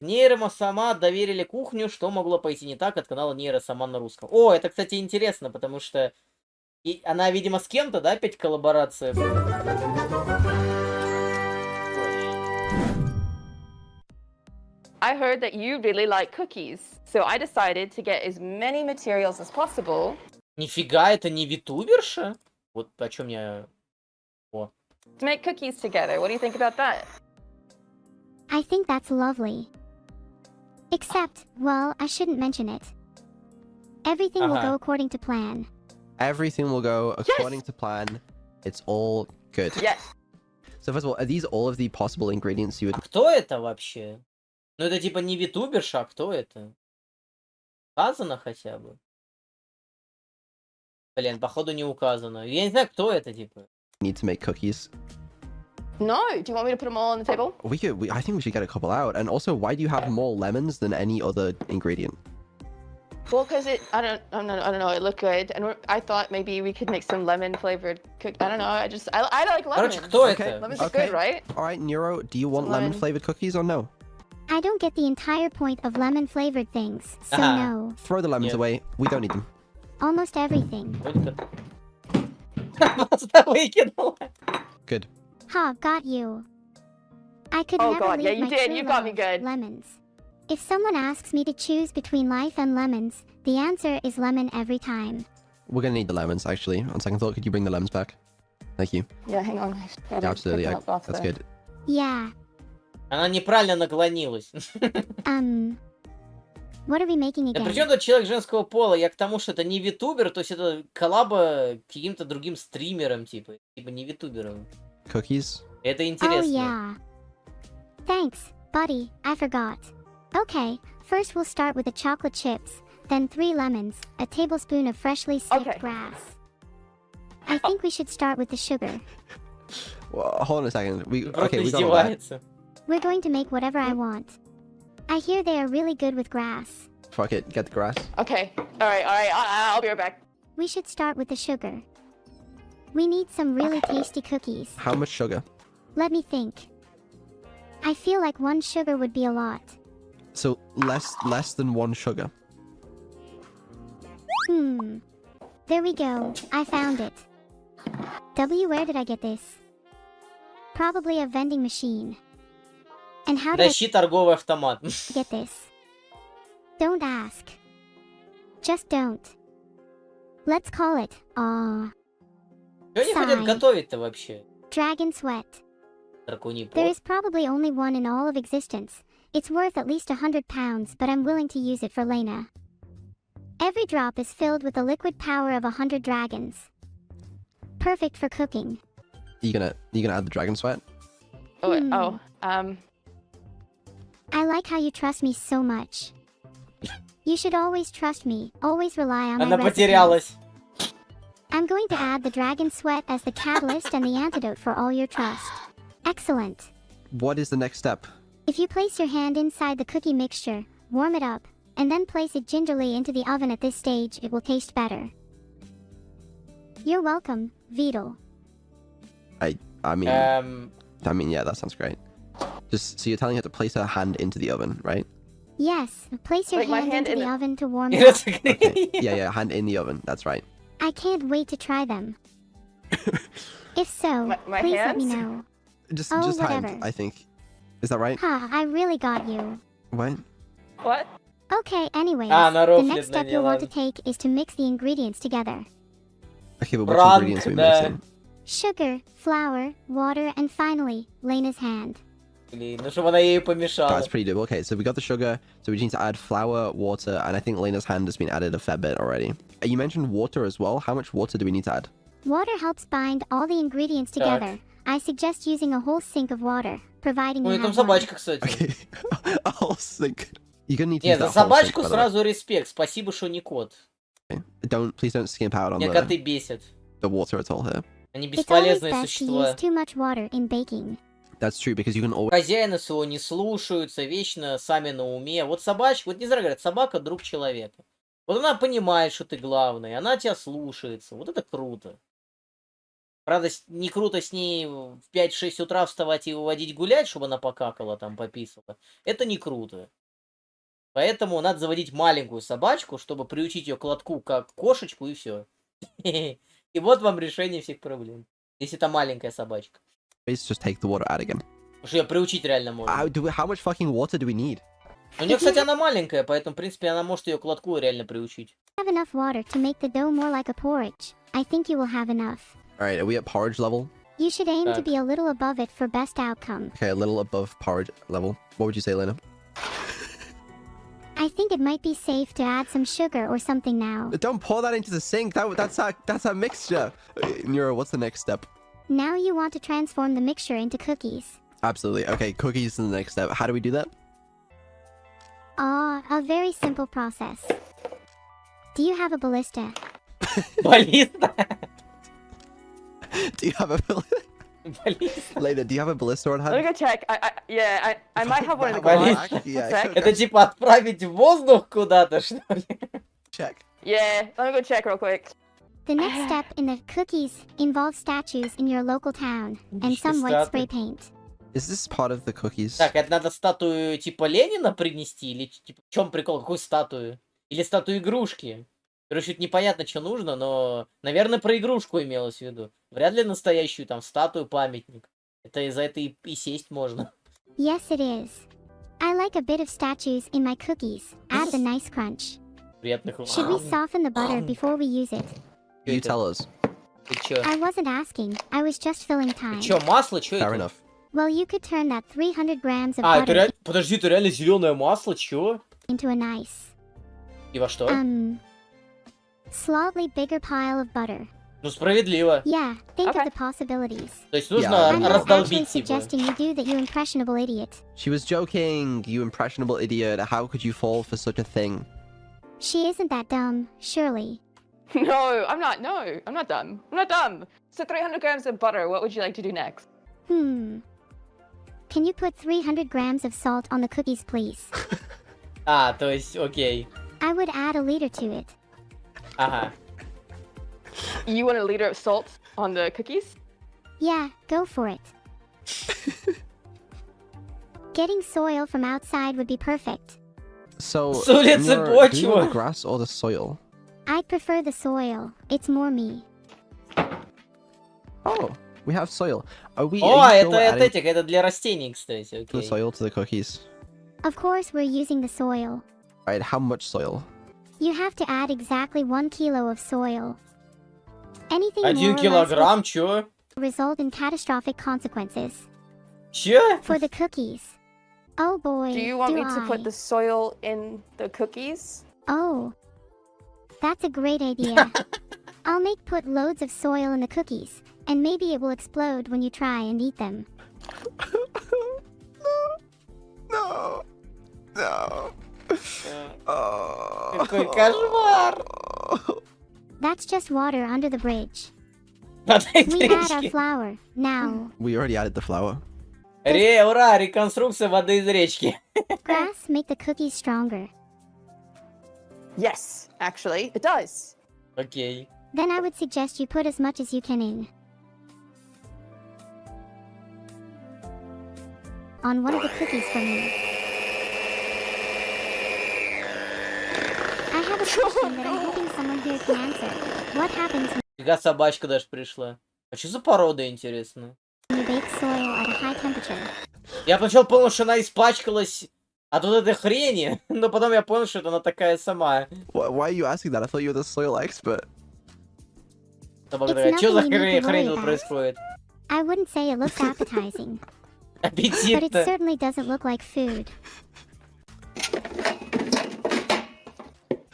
Нейро-САМА доверили кухню, что могло пойти не так от канала НЕЙРО-САМА на русском. О, это, кстати, интересно, потому что она, видимо, с кем-то, да, опять коллаборация будет? I heard that you really like cookies, so I decided to get as many materials as possible. Нифига, это не витуберша? Вот о чем я... О. To make cookies together. What do you think about that? I think that's lovely. Except, well, I shouldn't mention it. Everything will go according to plan. Everything will go according to plan. It's all good. Yes. So first of all, are these all of the possible ingredients you would... А кто это вообще? Ну это типа не витуберша, а кто это? Указано хотя бы? Блин, походу не указано. Я не знаю, кто это, типа. need to make cookies? No. Do you want me to put them all on the table? I think we should get a couple out. And also, why do you have more lemons than any other ingredient? Well, because I don't know. It looked good, and I thought maybe we could make some lemon flavored cook. I don't know. I like lemons. Короче, кто это? Lemons are good, right? All right, Nero, do you want lemon flavored cookies or no? I don't get the entire point of lemon flavored things, so no. Throw the lemons away. We don't need them. Almost everything. Good. Ha, got you. I could Oh never God, leave yeah, you my did. true You got me love, good. lemons. If someone asks me to choose between life and lemons, the answer is lemon every time. We're gonna need the lemons, actually. On second thought, could you bring the lemons back? Thank you. Yeah, hang on. Yeah, absolutely. That's good. Yeah. Она неправильно наклонилась. What are we making Да again? причем тут человек женского пола? Я к тому, что это не витубер, то есть это коллаба каким-то другим стримером, типа не витубером. Cookies? Это Oh интересно. yeah. Thanks, buddy, I forgot. Okay, first we'll start with the chocolate chips, then 3 lemons, a tablespoon of freshly snipped grass. I think we should start with the sugar. Well, hold on a second. We got all that. Издевается. We're going to make whatever I want. I hear they are really good with grass. Fuck it, get the grass. Okay. All right. I'll be right back. We should start with the sugar. We need some really tasty cookies. How much sugar? Let me think. I feel like 1 sugar would be a lot. So less than 1 sugar. There we go. I found it. Where did I get this? Probably a vending machine. And how did Тащи торговый автомат. I get this? Don't ask. Just don't. Let's call it, Что они хотят готовить-то вообще? Dragon Sweat. Драконий There пот? is probably only one in all of existence. It's worth at least 100 pounds, but I'm willing to use it for Lena. Every drop is filled with the liquid power of 100 dragons. Perfect for cooking. You gonna add the dragon sweat? I like how you trust me so much. You should always trust me, always rely on my Она recipes. потерялась. I'm going to add the dragon sweat as the catalyst and the antidote for all your trust. Excellent. What is the next step? If you place your hand inside the cookie mixture, warm it up, and then place it gingerly into the oven at this stage, it will taste better. You're welcome, Vidal. I mean, yeah, that sounds great. So you're telling her to place her hand into the oven, right? Yes, place your Like my hand hand into in the the- oven to warm it up. Okay. Yeah, hand in the oven. That's right. I can't wait to try them. If so, My please let me hands? know. Just whatever. hand, I think. Is that right? Ha, I really got you. What? What? Okay, anyways, она the рофлит next на step you'll want to нее. take is to mix the ingredients together. Okay, but what Prank, ingredients are we да. mixing? Sugar, flour, water, and finally, Lena's hand. Блин, ну чтобы она ею помешала. That's pretty doable. Okay, so we got the sugar, so we need to add flour, water, and I think Lena's hand has been added a fair bit already. You mentioned water as well. How much water do we need to add? Water helps bind all the ingredients together. I suggest using a whole sink of water, providing Ой, you там have one. собачка, кстати. Okay, a whole sink. You're gonna need to Нет, use за that whole sink, собачку by the way. сразу респект. Спасибо, что не кот. Please don't skimp out on Меня коты бесят. the water at all here. Они It's always бесполезные best to существа. use too much water in baking. That's true, because you can always... Хозяина своего не слушаются, вечно сами на уме. Вот собачка, вот не зря говорят, собака друг человека. Вот она понимает, что ты главный, она тебя слушается. Вот это круто. Правда, не круто с ней в 5-6 утра вставать и уводить гулять, чтобы она покакала, там, пописала. Это не круто. Поэтому надо заводить маленькую собачку, чтобы приучить ее к лотку как кошечку, и все. И вот вам решение всех проблем. Если это маленькая собачка. Please just take the water out again. Потому что ее приучить реально можно. How much fucking water do we need? У нее, кстати, она маленькая, поэтому, в принципе, она может ее к лотку реально приучить. Have enough water to make the dough more like a porridge. I think you will have enough. Alright, are we at porridge level? You should aim to Так. be a little above it for best outcome. Okay, a little above porridge level. What would you say, Lena? I think it might be safe to add some sugar or something now. Don't pour that into the sink. That's a mixture. Nero, what's the next step? Now you want to transform the mixture into cookies. Absolutely. Okay, cookies is the next step. How do we do that? A very simple process. Do you have a ballista? Баллиста. Do you have a Баллиста. Lena, do you have a ballista on Let me hand? go check. I might have one in the Ballistic. garage. Yeah, One sec. Это типа отправить в воздух куда-то, что ли? check. Yeah, let me go check real quick. The next step in the cookies involves statues in your local town and Ничего some white себе. spray paint. Is this part of the cookies? Так, это надо статую типа Ленина принести? Или типа, в чем прикол? Какой статую? Или статую игрушки? Короче, это непонятно, что нужно, но, наверное, про игрушку имелось в виду. Вряд ли настоящую там статую, памятник. Это за это и сесть можно. Yes, it is. I like a bit of statues in my cookies. Add the nice crunch. Приятных Should we soften the butter before we use it? You tell us. Ты чё? I wasn't asking. I was just filling time. Чё, масло? Чё Fair это? enougь. Well, you could turn that 300 grams of А, это butter реально... Подожди, это реально зеленое масло? Чё? into a nice, И во что? slightly bigger pile of butter. Ну, справедливо. Yeah, think Okay. of the possibilities. То есть нужно Yeah. I'm not actually раздолбить типа. suggesting you do that, you impressionable idiot. She was joking, you impressionable idiot. How could you fall for such a thing? She isn't that dumb, surely. No, I'm not. No, I'm not dumb. I'm not dumb. So 300 grams of butter. What would you like to do next? Can you put 300 grams of salt on the cookies, please? А, то есть, окей. I would add a liter to it. Ага. You want a liter of salt on the cookies? Yeah, go for it. Getting soil from outside would be perfect. So, С улицы Nero, do you want почва. the grass or the soil? I'd prefer the soil. It's more me. Oh, we have soil. Are we? О, are you это sure we're от adding этих, это для растений, кстати, the окей. soil to the cookies? Of course, we're using the soil. Right, how much soil? You have to add exactly 1 kilo of soil. Anything more 1 or less килограмм, чё? will result in catastrophic consequences. Чё? For the cookies. Oh boy, Do you want me I. to put the soil in the cookies? Oh. That's a great idea. I'll make put loads of soil in the cookies, and maybe it will explode when you try and eat them. No. No. Какой кошмар! That's just water under the bridge. Надо We add our речки. flour. Now, We already added the flour. Ура, реконструкция воды из речки. grass make the cookies stronger. Yes, actually, it does. Окей. Then I would suggest you put as much as you can in. On one of the cookies for me. I have a question that I'm hoping someone here can answer. What happens Фига, собачка даже пришла. А что за порода, интересно? when you bake soil at a high temperature? Я поначалу понял, что она испачкалась от вот этой хрени, но потом я понял, что это она такая сама. Why are you asking that? I thought you were the soil expert. Собака It's такая, что за nothing you need to хрень worry тут about. происходит? I wouldn't say it looks appetizing, but it Аппетитно. certainly doesn't look like food.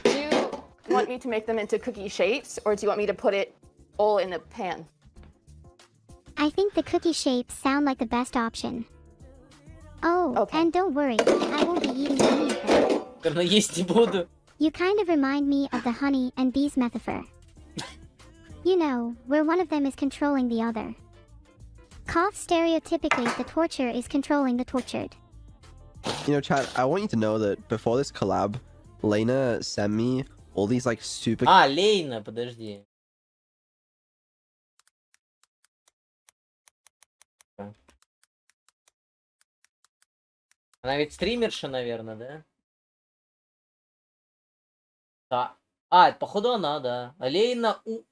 Do you want me to make them into cookie shapes, or do you want me to put it all in the pan? I think the cookie shapes sound like the best option. Oh, Okay. and don't worry, I won't be eating any of them. Но есть не буду. You kind of remind me of the honey and bees metaphor. You know, where one of them is controlling the other. Cough stereotypically, the torture is controlling the tortured. You know, Chad, I want you to know that before this collab, Lena sent me all these like super А, Лейна, подожди. Она ведь стримерша, наверное, да? Да. А, это походу она, да. Алейна У...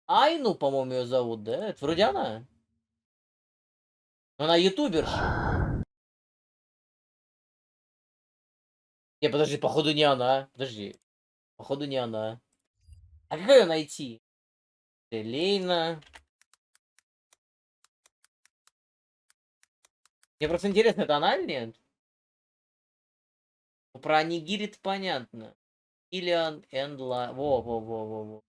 Айну, по-моему, ее зовут, да? Это вроде она. Она ютуберша. Не, подожди, походу не она. Подожди. Походу не она. А как ее найти? Алейна. Мне просто интересно, это она или нет? Про нигирит понятно. Иллиан Эндла. Во.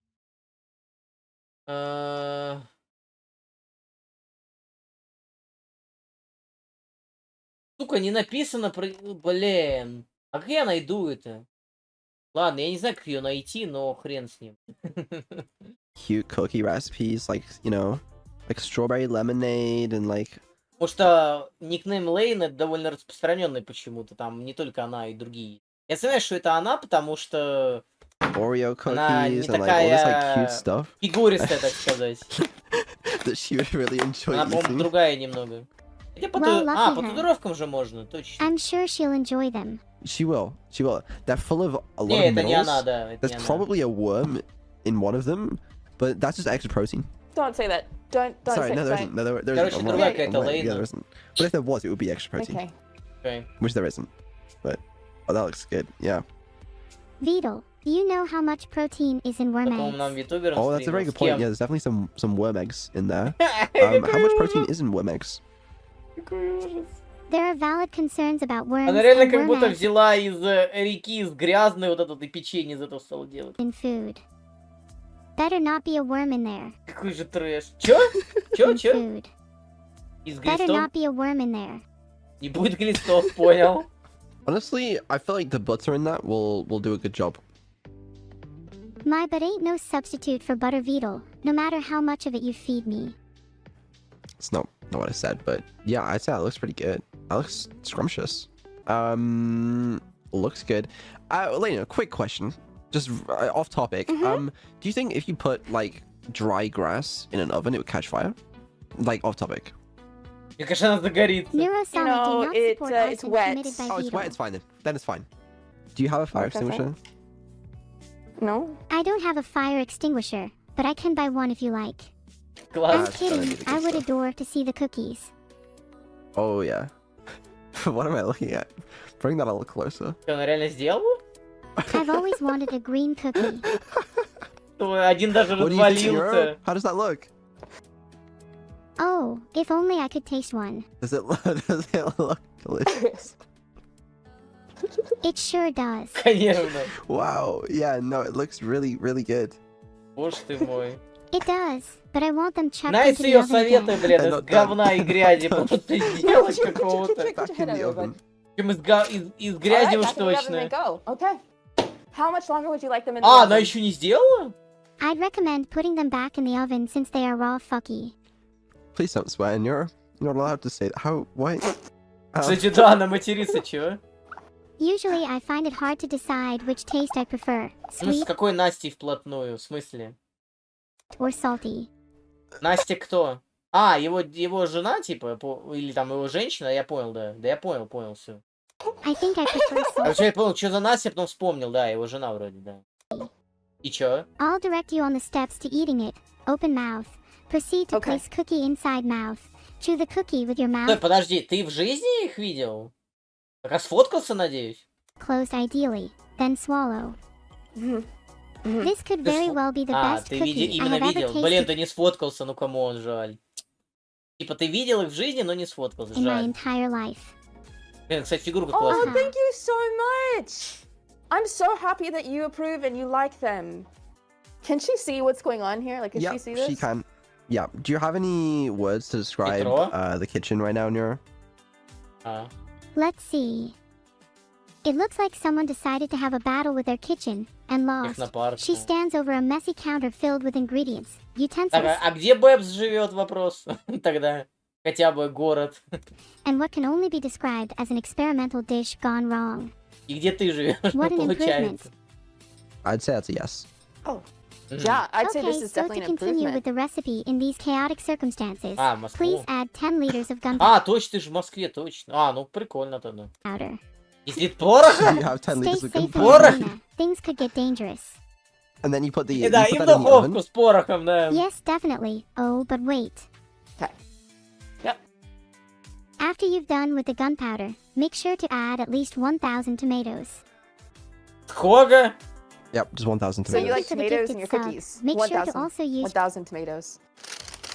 Сука, не написано про... Блин. А как я найду это? Ладно, я не знаю, как ее найти, но хрен с ним. Cute cookie recipes, like, you know, like strawberry lemonade and like... Потому что никнейм Лейн это довольно распространенный почему-то. Там не только она, и другие. Я знаю, что это она, потому что... Oreo Она не cookies and like all this like cute такая stuff фигуристая, так сказать. that she would really enjoy Она, по-моему, eating. другая немного. Хотя по Well, А, lucky по her. татуировкам же можно, точно. I'm sure she'll enjoy them. She will. They're full of a lot Не, of это не она, minerals. да. Это There's не она. probably a worm in one of them, but that's just extra protein. Don't say that. Don't Sorry, say no, there don't. isn't. No, there Короче, isn't. другая I'm какая-то lying. Yeah, Лейна. there isn't. But if there was, it would be extra protein, Okay. Окей. which there isn't. But oh, that looks good. Yeah. Vidal, do you know how much protein is in worm По-моему, нам eggs? ютуберам Oh, that's a very стримил. good С point. кем? Yeah, there's definitely some worm eggs in there. Какой How much protein ужас. is in worm eggs? Какой ужас. There are valid concerns about worms Она реально and как worm будто eggs взяла из реки, из грязной вот это и печенье из этого стала делать. in food. Better not be a worm in there. Какой же трэш. Чё? Чё? In Чё? food. Из Better глистов? not be a worm in there. Не будет глистов, понял. Honestly, I feel like the butter in that will do a good job. My but ain't no substitute for butter Vidal, no matter how much of it you feed me. It's not what I said, but yeah, I'd say that looks pretty good. That looks scrumptious. Looks good. Elena, quick question, just off topic. Do you think if you put like dry grass in an oven, it would catch fire? Like off topic. Мне кажется, она загорится. NEYRO-SAMA know, do not it's, support it's arson wet. committed by Oh, it's Vidal. wet. It's fine then. Then it's fine. Do you have a fire Okay, fine. extinguisher? No? I don't have a fire extinguisher, but I can buy one if you like. I'm Класс. That's gonna be kidding, the good I would stuff. adore to see the cookies. Oh yeah. What am I looking at? Bring that a little closer. Что, она реально сделала? I've always wanted a green cookie. Один даже What do you think, Euro? развалился. How does that look? Oh, if only I could taste one. Does it look delicious? It sure does. Конечно. Wow. Yeah. No, it looks really good. Боже ты мой. It does, but I want them chucked Найс into the ее oven советы, again. блин, Да, из да. говна и грязи просто сделать какого-то. Get Back your in head out the of it, oven. bud. Чем из All грязи right, уж back in the oven they точно. go. Okay. How much longer would you like them in the А, oven? она еще не сделала? I'd recommend putting them back in the oven since they are raw fucky. Please don't swear, and you're not allowed to say that. How? What? Кстати, да, она матерится, чё? Usually I find it hard to decide which taste I prefer, Ну, с sweet какой Настей вплотную? В смысле? or salty. Настя кто? А, его жена, типа, или там его женщина, я понял, да. Да я понял, все. I think I prefer А salty. что я понял, что за Настя, потом вспомнил, да, его жена вроде, да. И чё? I'll direct you on the steps to eating it. Open mouth. Proceed to Okay. place cookie inside mouth. Chew the cookie with your Стой, mouth подожди, ты в жизни их видел? Пока сфоткался, надеюсь? closed ideally, then swallow. This could Ты very сфо- well be the А, best ты cookie I именно have ever видел? Блин, tasted ты не сфоткался, ну камон, жаль. Типа ты видел их в жизни, но не сфоткался, in my жаль. entire life. Блин, кстати, фигурка Oh, классная. thank you so much. I'm so happy that you approve and you like them. Can she see what's going on here? Like, can Yeah, she see this? she can. Yeah. Do you have any words to describe Петро? the kitchen right now, Nero? А. Let's see. It looks like someone decided to have a battle with their kitchen and lost. Технопарк. She stands over a messy counter filled with ingredients, utensils, Так, а где Бэбс живет, вопрос? Тогда хотя бы город. and what can only be described as an experimental dish gone wrong. И где ты живешь, What an получается. improvement. I'd say that's a yes. Oh, Yeah, I'd say this Okay, is so definitely to an continue with improvement. the recipe in these chaotic circumstances, А, Москву. please add 10 liters of А, точно, ты же в Москве, точно. А, ну прикольно тогда. gunpowder. 10 пороха? You have 10 Stay liters of safe in gunpowder. Atlanta. Things could get dangerous. And then you put the И you да, put и в that in the oven. духовку с порохом, да. Yes, definitely. Oh, but wait. Okay. Yep. After you've done with the gunpowder, make sure to add at least 1,000 tomatoes. Сколько? Yep, just 1,000 So you tomatoes. like For the tomatoes in gifted your sub, cookies? make sure to 1,000. also use 1,000 tomatoes.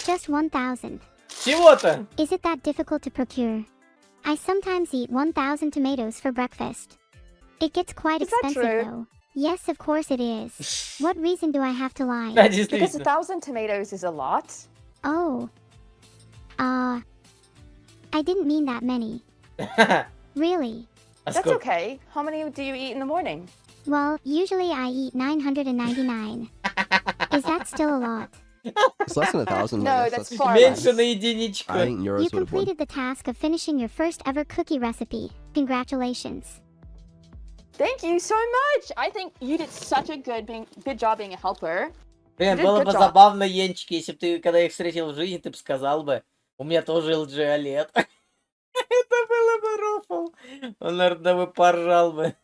just 1,000. Всего-то. Is it that difficult to procure? I sometimes eat 1,000 tomatoes for breakfast. It gets quite Is that expensive true? though. Yes, of course it is. What reason do I have to lie? Да, Because действительно. 1,000 tomatoes is a lot. Oh. I didn't mean that many. Really? А That's сколько? okay. How many do you eat in the morning? Well, usually I eat 999. Is that still a lot? It's less than 1,000. No, I guess. that's That's far Меньше less. на единичку. I think euros You would have won. completed the task of finishing your first ever cookie recipe. Congratulations. Thank you so much. I think you did such a good job being a helper. Блин, You did было good бы job. забавно, Енчик, если бы ты, когда их встретил в жизни, ты бы сказал бы, у меня тоже LG OLED. Это было бы рофл. Он, наверное, бы поржал бы.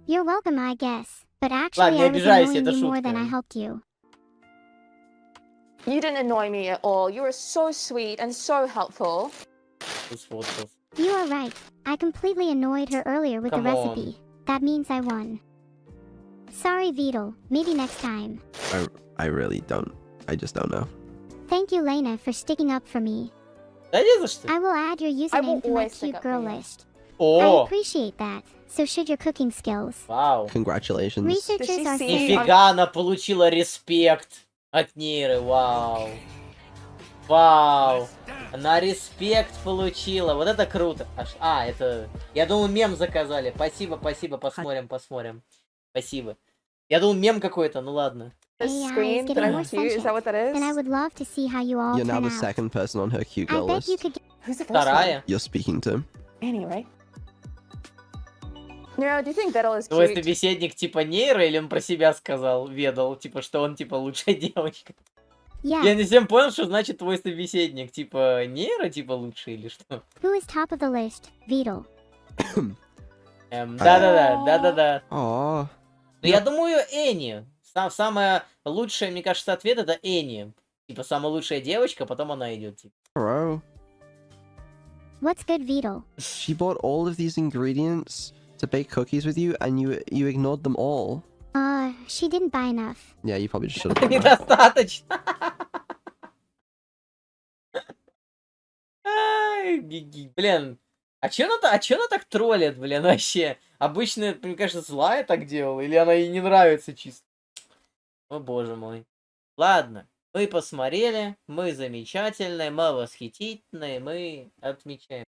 You're welcome, I guess. But Ладно, actually, не I was обижайся, annoying это you more than I шутка. helped you. You didn't annoy me at all. You were so sweet and so helpful. Ты сфоткался. You are right. I completely annoyed her earlier with Come the on. recipe. That means I won. Sorry, Vidal. Maybe next time. I really don't. I just don't know. Thank you, Lena, for sticking up for me. Да не за что. I will add your will username to my always stick cute up for girl you. list. I О, appreciate that. So should your cooking skills. вау. Congratulations. Researchers she are see- saying Нифига, она получила респект от Нейры, вау. Вау. Она респект получила, вот это круто. Это... Я думал, мем заказали. Спасибо, спасибо, посмотрим. Спасибо. Я думал, мем какой-то, ну ладно. The AI is screen that getting I'm more cute. Is that sentient. what that is? then I would love to see how you all You're now turn the out. second person on her cute I girl bet you list. could get Who's the first one? Вторая. You're speaking to. Anyway. Nero, do you think Vettel is Твой cute? собеседник типа Нейро, или он про себя сказал, ведал, типа, что он типа лучшая девочка? Yeah. Я не всем понял, что значит твой собеседник. Типа Нейро, типа лучший или что? Who is top of the list? Vidal. Да-да-да. Aww. Ну, я думаю, Энни. Самая лучшая, мне кажется, ответ это Энни. Типа, самая лучшая девочка, потом она идет. Типа. Bro. What's good, Vidal? She bought all of these ingredients to bake cookies with you, and you ignored them all. She didn't buy enough. Yeah, you probably just should have. Недостаточно. Ай, блин. А чё она так троллит, блин, вообще? Обычно, мне кажется, злая так делала, или она ей не нравится чисто? О, боже мой. Ладно, мы посмотрели, мы замечательные, мы восхитительные, мы отмечаем.